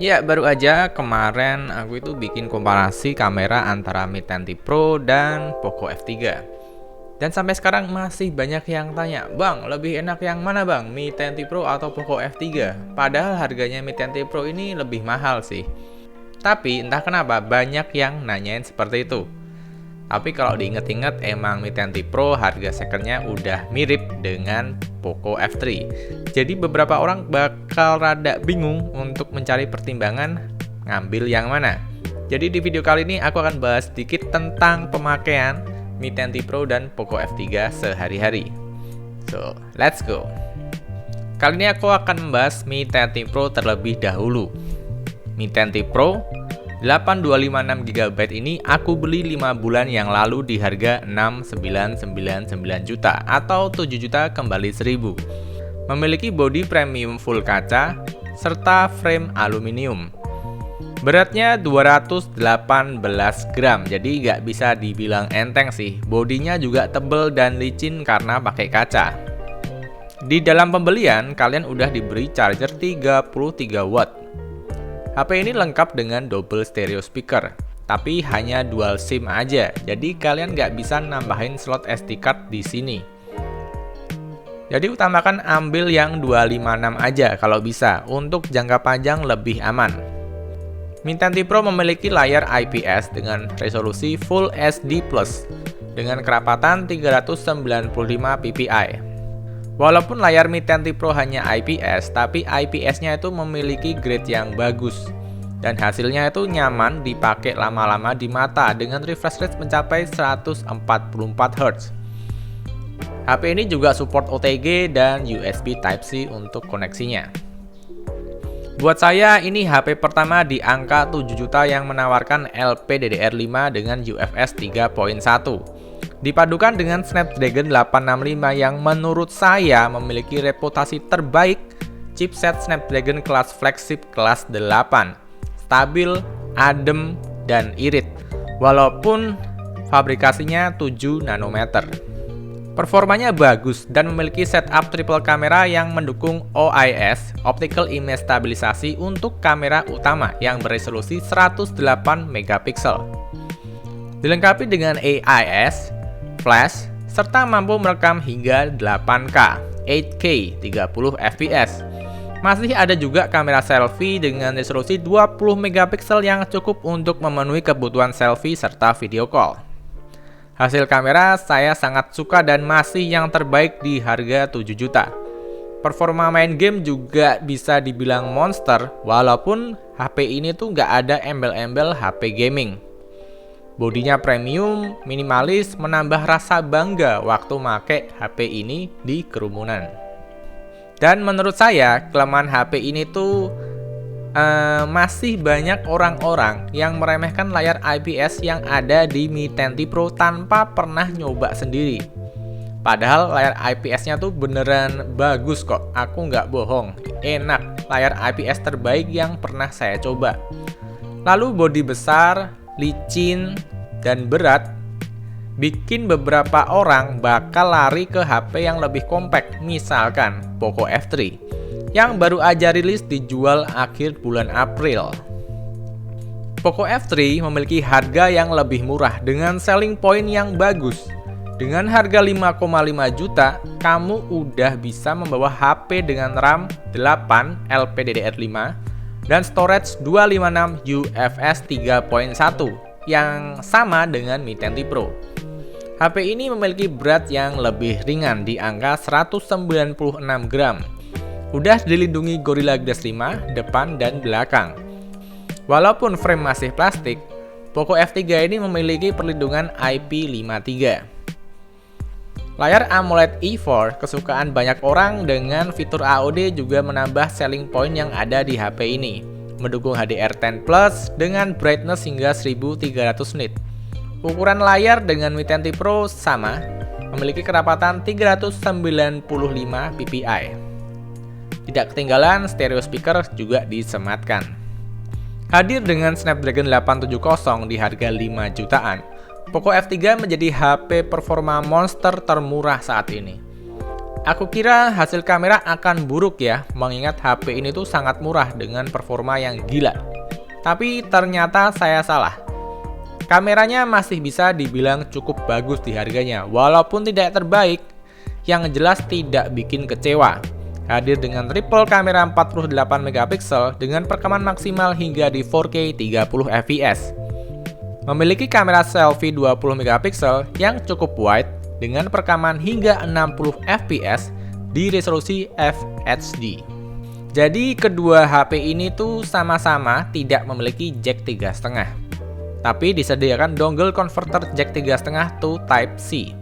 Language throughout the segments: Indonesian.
Ya, baru aja kemarin aku itu bikin komparasi kamera antara Mi 10T Pro dan Poco F3. Dan sampai sekarang masih banyak yang tanya, "Bang, lebih enak yang mana bang? Mi 10T Pro atau Poco F3?" Padahal harganya Mi 10T Pro ini lebih mahal sih. Tapi entah kenapa banyak yang nanyain seperti itu. Tapi kalau diinget-inget emang Mi 10T Pro harga secondnya udah mirip dengan Poco F3. Jadi beberapa orang bakal rada bingung untuk mencari pertimbangan ngambil yang mana. Jadi di video kali ini aku akan bahas sedikit tentang pemakaian Mi 10T Pro dan Poco F3 sehari-hari. So, let's go. Kali ini aku akan membahas Mi 10T Pro terlebih dahulu. Mi 10T Pro 8256GB ini aku beli 5 bulan yang lalu di harga 6.999 juta atau 7 juta kembali 1000. Memiliki bodi premium full kaca serta frame aluminium. Beratnya 218 gram, jadi nggak bisa dibilang enteng sih. Bodinya juga tebel dan licin karena pakai kaca. Di dalam pembelian kalian udah diberi charger 33 watt. HP ini lengkap dengan double stereo speaker, tapi hanya dual SIM aja, jadi kalian nggak bisa nambahin slot SD card di sini. Jadi utamakan ambil yang 256 aja kalau bisa, untuk jangka panjang lebih aman. Mi 10T Pro memiliki layar IPS dengan resolusi Full HD+, dengan kerapatan 395 ppi. Walaupun layar Mi 10T Pro hanya IPS, tapi IPS-nya itu memiliki grade yang bagus. Dan hasilnya itu nyaman dipakai lama-lama di mata dengan refresh rate mencapai 144 Hz. HP ini juga support OTG dan USB Type-C untuk koneksinya. Buat saya, ini HP pertama di angka 7 juta yang menawarkan LPDDR5 dengan UFS 3.1. Dipadukan dengan Snapdragon 865 yang menurut saya memiliki reputasi terbaik, chipset Snapdragon kelas flagship kelas 8, stabil, adem, dan irit, walaupun fabrikasinya 7 nanometer. Performanya bagus dan memiliki setup triple kamera yang mendukung OIS, Optical Image Stabilisasi untuk kamera utama yang beresolusi 108 megapiksel. Dilengkapi dengan AIS, flash, serta mampu merekam hingga 8K, 8K, 30 fps. Masih ada juga kamera selfie dengan resolusi 20 megapiksel yang cukup untuk memenuhi kebutuhan selfie serta video call. Hasil kamera saya sangat suka dan masih yang terbaik di harga 7 juta. Performa main game juga bisa dibilang monster, walaupun HP ini tuh nggak ada embel-embel HP gaming. Bodinya premium, minimalis, menambah rasa bangga waktu make HP ini di kerumunan. Dan menurut saya, kelemahan HP ini tuh masih banyak orang-orang yang meremehkan layar IPS yang ada di Mi 10T Pro tanpa pernah nyoba sendiri. Padahal layar IPS-nya tuh beneran bagus kok, aku nggak bohong. Enak, layar IPS terbaik yang pernah saya coba. Lalu bodi besar, licin, dan berat bikin beberapa orang bakal lari ke HP yang lebih compact, misalkan Poco F3 yang baru aja rilis dijual akhir bulan April. Poco F3 memiliki harga yang lebih murah dengan selling point yang bagus. Dengan harga 5,5 juta, kamu udah bisa membawa HP dengan RAM 8 LPDDR5 dan storage 256 UFS 3.1 yang sama dengan Mi 10T Pro. HP ini memiliki berat yang lebih ringan di angka 196 gram. Udah dilindungi Gorilla Glass 5 depan dan belakang. Walaupun frame masih plastik, Poco F3 ini memiliki perlindungan IP53. Layar AMOLED E4 kesukaan banyak orang dengan fitur AOD juga menambah selling point yang ada di HP ini. Mendukung HDR10+ dengan brightness hingga 1300 nit. Ukuran layar dengan Mi 10T Pro sama, memiliki kerapatan 395 ppi. Tidak ketinggalan, stereo speaker juga disematkan. Hadir dengan Snapdragon 870 di harga 5 jutaan, Poco F3 menjadi HP performa monster termurah saat ini. Aku kira hasil kamera akan buruk ya, mengingat HP ini tuh sangat murah dengan performa yang gila. Tapi ternyata saya salah. Kameranya masih bisa dibilang cukup bagus di harganya, walaupun tidak terbaik, yang jelas tidak bikin kecewa. Hadir dengan triple kamera 48 megapiksel dengan perekaman maksimal hingga di 4K 30 fps. Memiliki kamera selfie 20 megapiksel yang cukup wide dengan perekaman hingga 60 fps di resolusi FHD. Jadi kedua HP ini tuh sama-sama tidak memiliki jack 3,5. Tapi disediakan dongle converter jack 3,5 to Type-C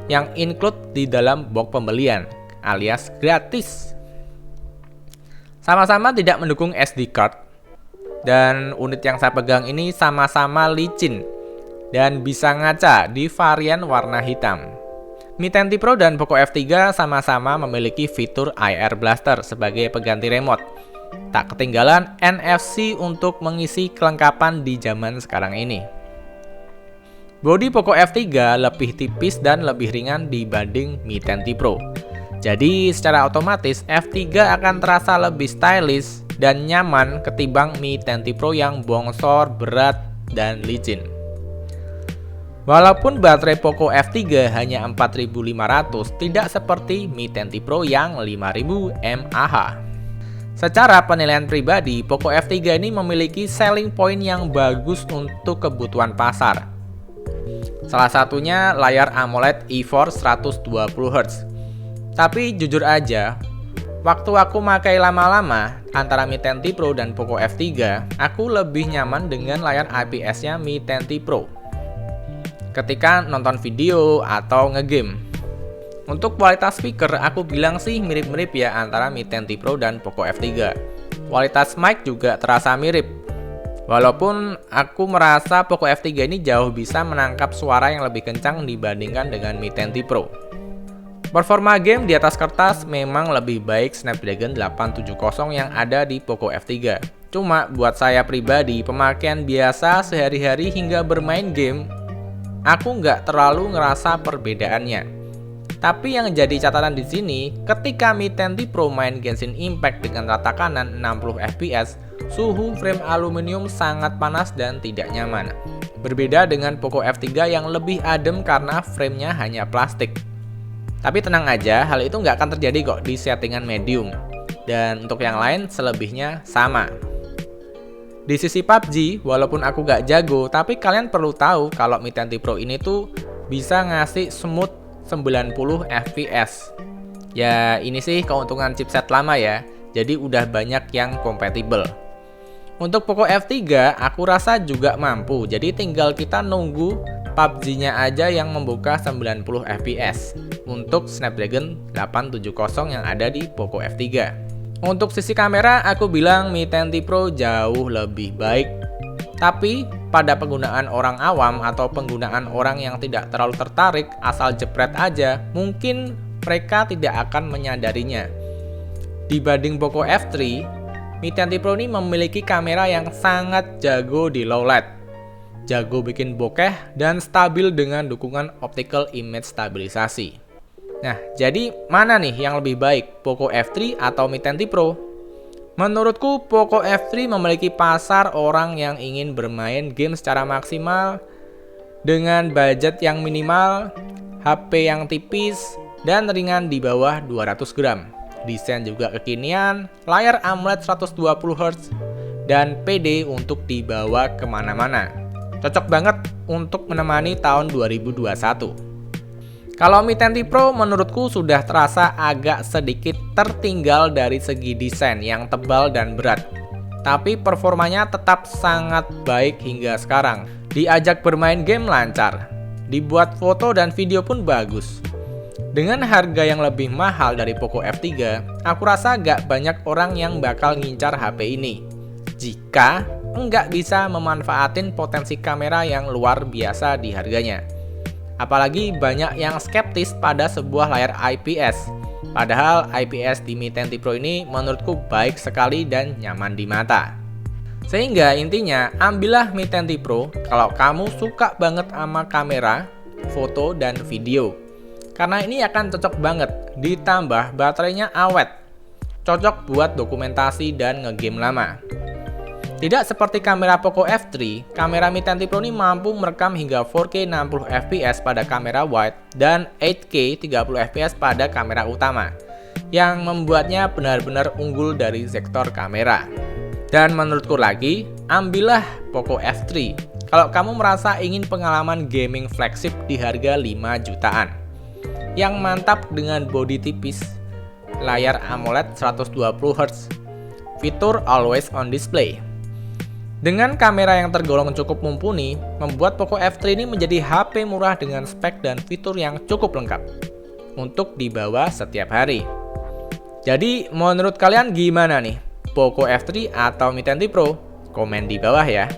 yang include di dalam box pembelian alias gratis. Sama-sama tidak mendukung SD card. Dan unit yang saya pegang ini sama-sama licin dan bisa ngaca di varian warna hitam. Mi 10T Pro dan Poco F3 sama-sama memiliki fitur IR Blaster sebagai pengganti remote. Tak ketinggalan NFC untuk mengisi kelengkapan di zaman sekarang ini. Bodi Poco F3 lebih tipis dan lebih ringan dibanding Mi 10T Pro. Jadi secara otomatis F3 akan terasa lebih stylish dan nyaman ketimbang Mi 10T Pro yang bongsor, berat, dan licin. Walaupun baterai Poco F3 hanya 4500, tidak seperti Mi 10T Pro yang 5000 mAh. Secara penilaian pribadi, Poco F3 ini memiliki selling point yang bagus untuk kebutuhan pasar. Salah satunya layar AMOLED eForce 120Hz. Tapi jujur aja, waktu aku pakai lama-lama antara Mi 10T Pro dan Poco F3, aku lebih nyaman dengan layar IPS-nya Mi 10T Pro ketika nonton video atau ngegame. Untuk kualitas speaker, aku bilang sih mirip-mirip ya antara Mi 10T Pro dan Poco F3. Kualitas mic juga terasa mirip. Walaupun aku merasa Poco F3 ini jauh bisa menangkap suara yang lebih kencang dibandingkan dengan Mi 10T Pro. Performa game di atas kertas memang lebih baik Snapdragon 870 yang ada di Poco F3. Cuma buat saya pribadi, pemakaian biasa sehari-hari hingga bermain game, aku nggak terlalu ngerasa perbedaannya. Tapi yang jadi catatan di sini, ketika Mi 10T Pro main Genshin Impact dengan rata kanan 60 fps, suhu frame aluminium sangat panas dan tidak nyaman. Berbeda dengan Poco F3 yang lebih adem karena framenya hanya plastik. Tapi tenang aja, hal itu nggak akan terjadi kok di settingan medium. Dan untuk yang lain, selebihnya sama. Di sisi PUBG, walaupun aku nggak jago, tapi kalian perlu tahu kalau Mi 10T Pro ini tuh bisa ngasih smooth 90 fps. Ya ini sih keuntungan chipset lama ya, jadi udah banyak yang kompatibel. Untuk Poco F3, aku rasa juga mampu, jadi tinggal kita nunggu PUBG-nya aja yang membuka 90 fps untuk Snapdragon 870 yang ada di Poco F3. Untuk sisi kamera, aku bilang Mi 10T Pro jauh lebih baik. Tapi pada penggunaan orang awam atau penggunaan orang yang tidak terlalu tertarik asal jepret aja, mungkin mereka tidak akan menyadarinya. Dibanding Poco F3, Mi 10T Pro ini memiliki kamera yang sangat jago di low light, jago bikin bokeh, dan stabil dengan dukungan optical image stabilisasi. Nah, jadi mana nih yang lebih baik, Poco F3 atau Mi 10T Pro? Menurutku, Poco F3 memiliki pasar orang yang ingin bermain game secara maksimal dengan budget yang minimal, HP yang tipis, dan ringan di bawah 200 gram. Desain juga kekinian, layar AMOLED 120Hz, dan PD untuk dibawa kemana-mana. Cocok banget untuk menemani tahun 2021. Kalau Mi 10T Pro menurutku sudah terasa agak sedikit tertinggal dari segi desain yang tebal dan berat. Tapi performanya tetap sangat baik hingga sekarang. Diajak bermain game lancar, dibuat foto dan video pun bagus. Dengan harga yang lebih mahal dari Poco F3, aku rasa gak banyak orang yang bakal ngincar HP ini jika nggak bisa memanfaatin potensi kamera yang luar biasa di harganya. Apalagi banyak yang skeptis pada sebuah layar IPS. Padahal IPS di Mi 10T Pro ini menurutku baik sekali dan nyaman di mata. Sehingga intinya, ambillah Mi 10T Pro kalau kamu suka banget sama kamera, foto, dan video. karena ini akan cocok banget, ditambah baterainya awet, cocok buat dokumentasi dan ngegame lama. Tidak seperti kamera Poco F3, kamera Mi 10T Pro ini mampu merekam hingga 4K 60 fps pada kamera wide dan 8K 30 fps pada kamera utama, yang membuatnya benar-benar unggul dari sektor kamera. Dan menurutku lagi, ambillah Poco F3 kalau kamu merasa ingin pengalaman gaming flagship di harga 5 jutaan, yang mantap dengan bodi tipis, layar AMOLED 120Hz, fitur always on display. Dengan kamera yang tergolong cukup mumpuni, membuat Poco F3 ini menjadi HP murah dengan spek dan fitur yang cukup lengkap untuk dibawa setiap hari. Jadi, menurut kalian gimana nih? Poco F3 atau Mi 10T Pro? Komen di bawah ya.